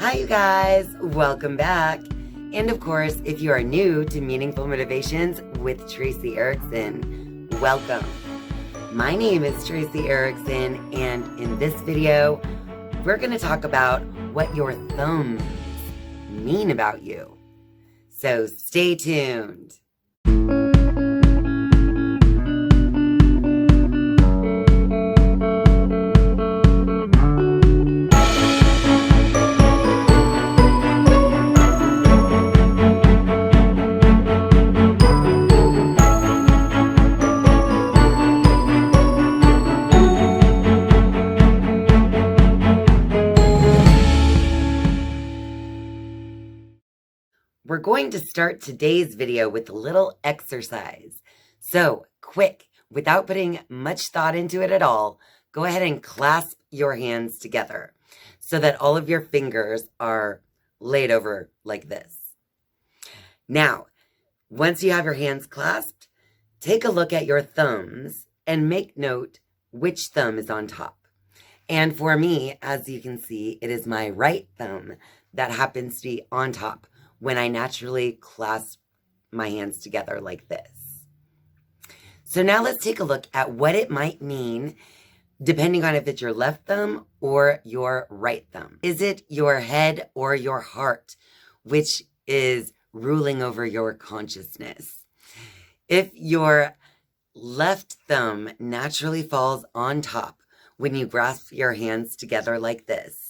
Hi, you guys. Welcome back. And of course, if you are new to Meaningful Motivations with Tracy Erickson, welcome. My name is Tracy Erickson, and in this video, we're going to talk about what your thumbs mean about you. So stay tuned. We're going to start today's video with a little exercise. So, quick, without putting much thought into it at all, go ahead and clasp your hands together so that all of your fingers are laid over like this. Now, once you have your hands clasped, take a look at your thumbs and make note which thumb is on top. And for me, as you can see, it is my right thumb that happens to be on top when I naturally clasp my hands together like this. So now let's take a look at what it might mean depending on if it's your left thumb or your right thumb. Is it your head or your heart which is ruling over your consciousness? If your left thumb naturally falls on top when you grasp your hands together like this,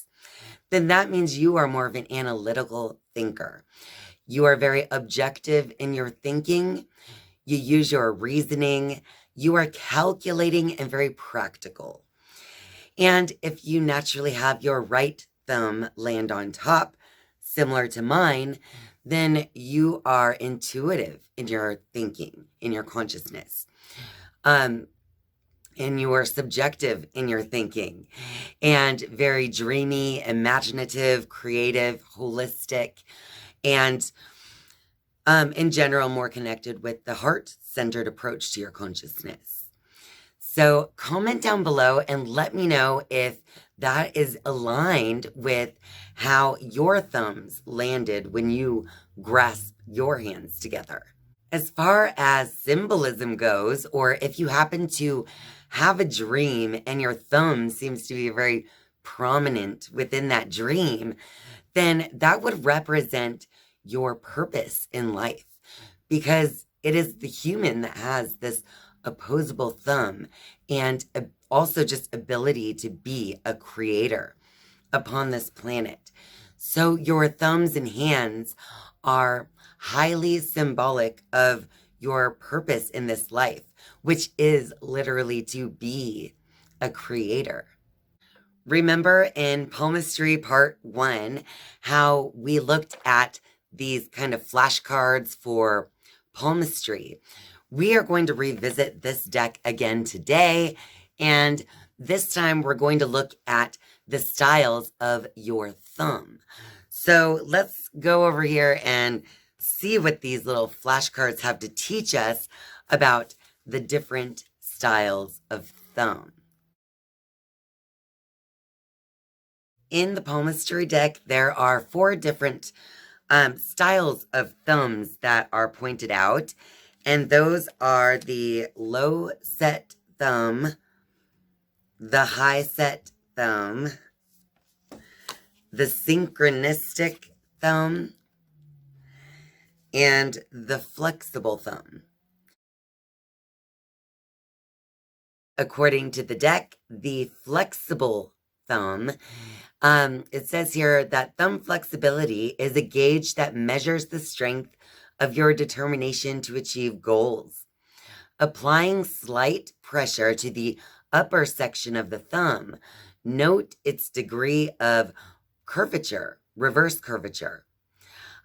then that means you are more of an analytical thinker. You are very objective in your thinking. You use your reasoning. You are calculating and very practical. And if you naturally have your right thumb land on top, similar to mine, then you are intuitive in your thinking, in your consciousness. And you are subjective in your thinking and very dreamy, imaginative, creative, holistic, and in general, more connected with the heart-centered approach to your consciousness. So comment down below and let me know if that is aligned with how your thumbs landed when you grasp your hands together. As far as symbolism goes, or if you happen to have a dream and your thumb seems to be very prominent within that dream, then that would represent your purpose in life, because it is the human that has this opposable thumb and also just ability to be a creator upon this planet. So your thumbs and hands are highly symbolic of your purpose in this life, which is literally to be a creator. Remember in Palmistry Part 1 how we looked at these kind of flashcards for palmistry? We are going to revisit this deck again today, and this time we're going to look at the styles of your thumb. So let's go over here and see what these little flashcards have to teach us about the different styles of thumb. In the palmistry deck, there are 4 different styles of thumbs that are pointed out, and those are the low set thumb, the high set thumb, the synchronistic thumb, and the flexible thumb. According to the deck, the flexible thumb, it says here that thumb flexibility is a gauge that measures the strength of your determination to achieve goals. Applying slight pressure to the upper section of the thumb, note its degree of curvature, reverse curvature.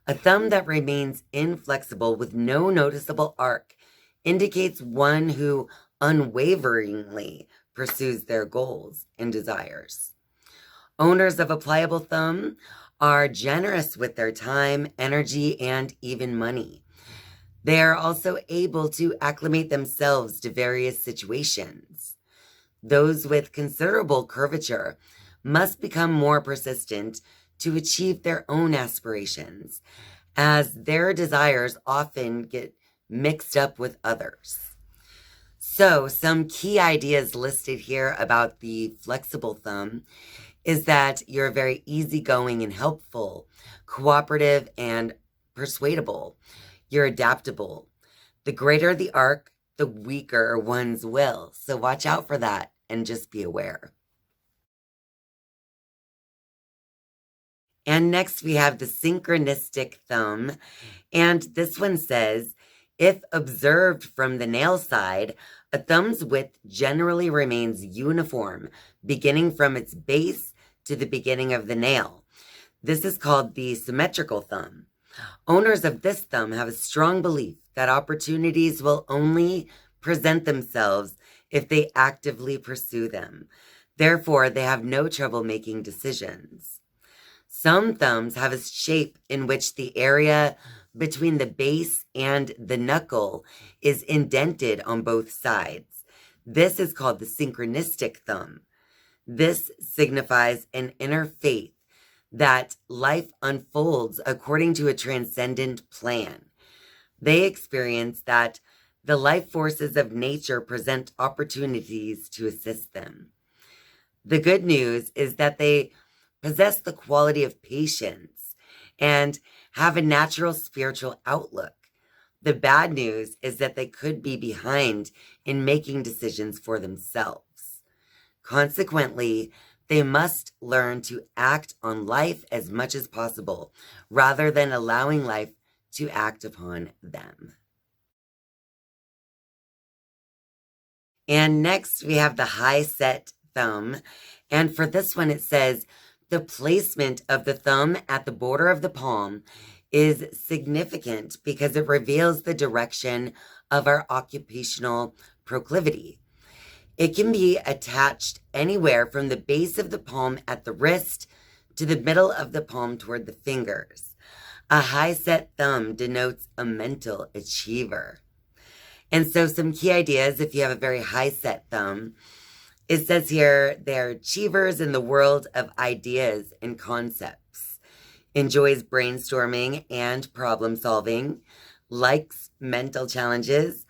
A thumb that remains inflexible with no noticeable arc indicates one who unwaveringly pursues their goals and desires. Owners of a pliable thumb are generous with their time, energy, and even money. They are also able to acclimate themselves to various situations. Those with considerable curvature must become more persistent to achieve their own aspirations, as their desires often get mixed up with others. So, some key ideas listed here about the flexible thumb is that you're very easygoing and helpful, cooperative and persuadable. You're adaptable. The greater the arc, the weaker one's will. So watch out for that and just be aware. And next we have the synchronistic thumb. And this one says, if observed from the nail side, a thumb's width generally remains uniform, beginning from its base to the beginning of the nail. This is called the symmetrical thumb. Owners of this thumb have a strong belief that opportunities will only present themselves if they actively pursue them. Therefore, they have no trouble making decisions. Some thumbs have a shape in which the area between the base and the knuckle is indented on both sides. This is called the synchronistic thumb. This signifies an inner faith that life unfolds according to a transcendent plan. They experience that the life forces of nature present opportunities to assist them. The good news is that they possess the quality of patience and have a natural spiritual outlook. The bad news is that they could be behind in making decisions for themselves. Consequently, they must learn to act on life as much as possible, rather than allowing life to act upon them. And next we have the high set thumb. And for this one, it says, the placement of the thumb at the border of the palm is significant because it reveals the direction of our occupational proclivity. It can be attached anywhere from the base of the palm at the wrist to the middle of the palm toward the fingers. A high set thumb denotes a mental achiever. And so some key ideas, if you have a very high set thumb, it says here, they're achievers in the world of ideas and concepts, enjoys brainstorming and problem solving, likes mental challenges.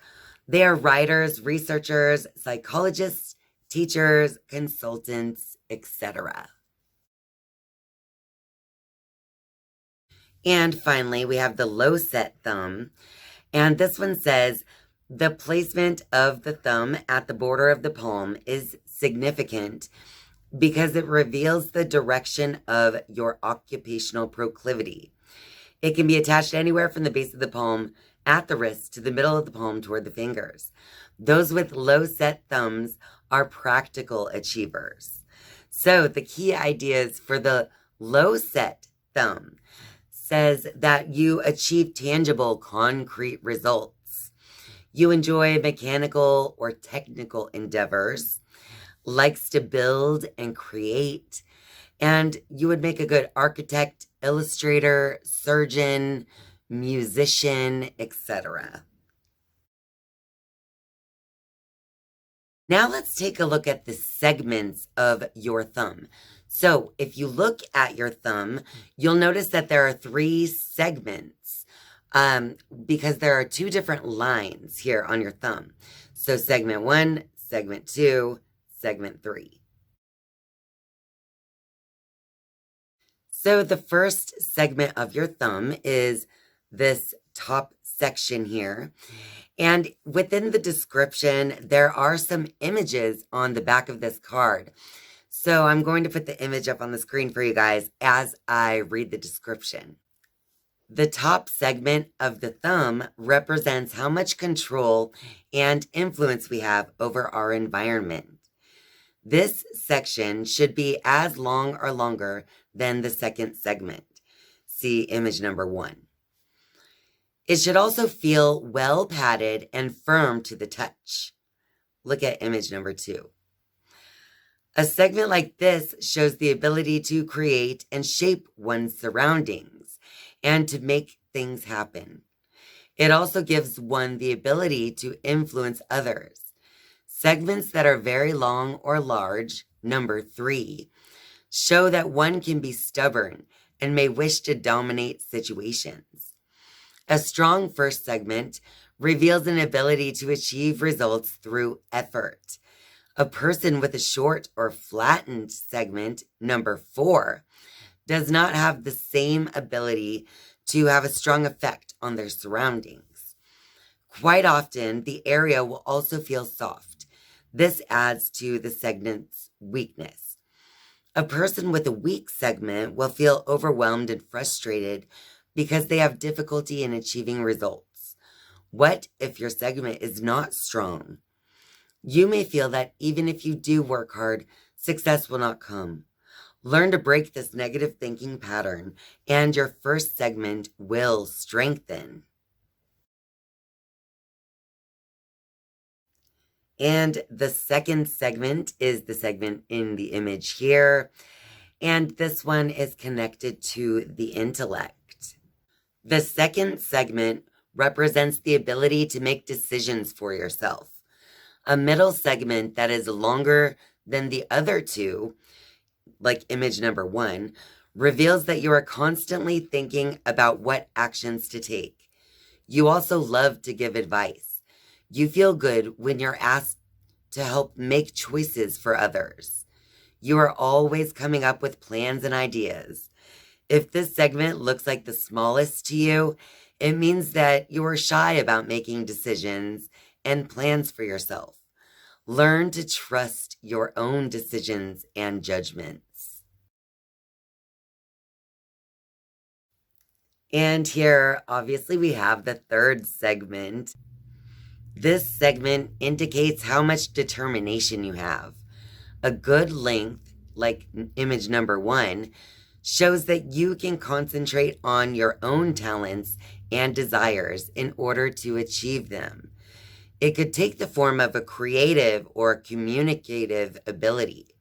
They are writers, researchers, psychologists, teachers, consultants, etc. And finally, we have the low set thumb. And this one says, the placement of the thumb at the border of the palm is significant because it reveals the direction of your occupational proclivity. It can be attached anywhere from the base of the palm at the wrist to the middle of the palm toward the fingers. Those with low set thumbs are practical achievers. So the key ideas for the low set thumb says that you achieve tangible, concrete results. You enjoy mechanical or technical endeavors, likes to build and create, and you would make a good architect, illustrator, surgeon, musician, etc. Now let's take a look at the segments of your thumb. So if you look at your thumb, you'll notice that there are 3 segments because there are 2 different lines here on your thumb. So segment 1, segment 2, segment 3. So the first segment of your thumb is this top section here. And within the description, there are some images on the back of this card. So I'm going to put the image up on the screen for you guys as I read the description. The top segment of the thumb represents how much control and influence we have over our environment. This section should be as long or longer than the second segment. See image number 1. It should also feel well padded and firm to the touch. Look at image number 2. A segment like this shows the ability to create and shape one's surroundings and to make things happen. It also gives one the ability to influence others. Segments that are very long or large, number 3, show that one can be stubborn and may wish to dominate situations. A strong first segment reveals an ability to achieve results through effort. A person with a short or flattened segment, number 4, does not have the same ability to have a strong effect on their surroundings. Quite often, the area will also feel soft. This adds to the segment's weakness. A person with a weak segment will feel overwhelmed and frustrated because they have difficulty in achieving results. What if your segment is not strong? You may feel that even if you do work hard, success will not come. Learn to break this negative thinking pattern, and your first segment will strengthen. And the second segment is the segment in the image here. And this one is connected to the intellect. The second segment represents the ability to make decisions for yourself. A middle segment that is longer than the other two, like image number 1, reveals that you are constantly thinking about what actions to take. You also love to give advice. You feel good when you're asked to help make choices for others. You are always coming up with plans and ideas. If this segment looks like the smallest to you, it means that you are shy about making decisions and plans for yourself. Learn to trust your own decisions and judgments. And here, obviously, we have the third segment. This segment indicates how much determination you have. A good length, like image number 1, shows that you can concentrate on your own talents and desires in order to achieve them. It could take the form of a creative or communicative ability.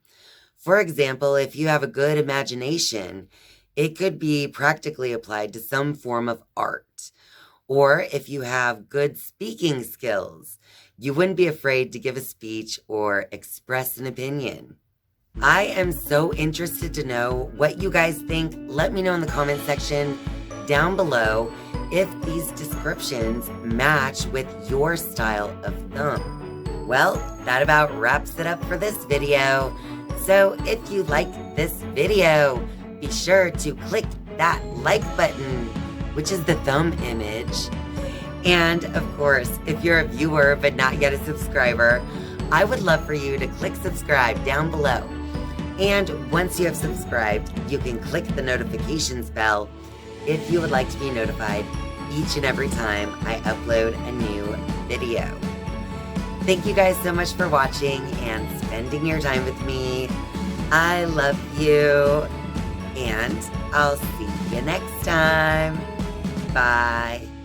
For example, if you have a good imagination, it could be practically applied to some form of art. Or if you have good speaking skills, you wouldn't be afraid to give a speech or express an opinion. I am so interested to know what you guys think. Let me know in the comment section down below if these descriptions match with your style of thumb. Well, that about wraps it up for this video. So if you like this video, be sure to click that like button, which is the thumb image. And of course, if you're a viewer but not yet a subscriber, I would love for you to click subscribe down below. And once you have subscribed, you can click the notifications bell if you would like to be notified each and every time I upload a new video. Thank you guys so much for watching and spending your time with me. I love you, and I'll see you next time. Bye.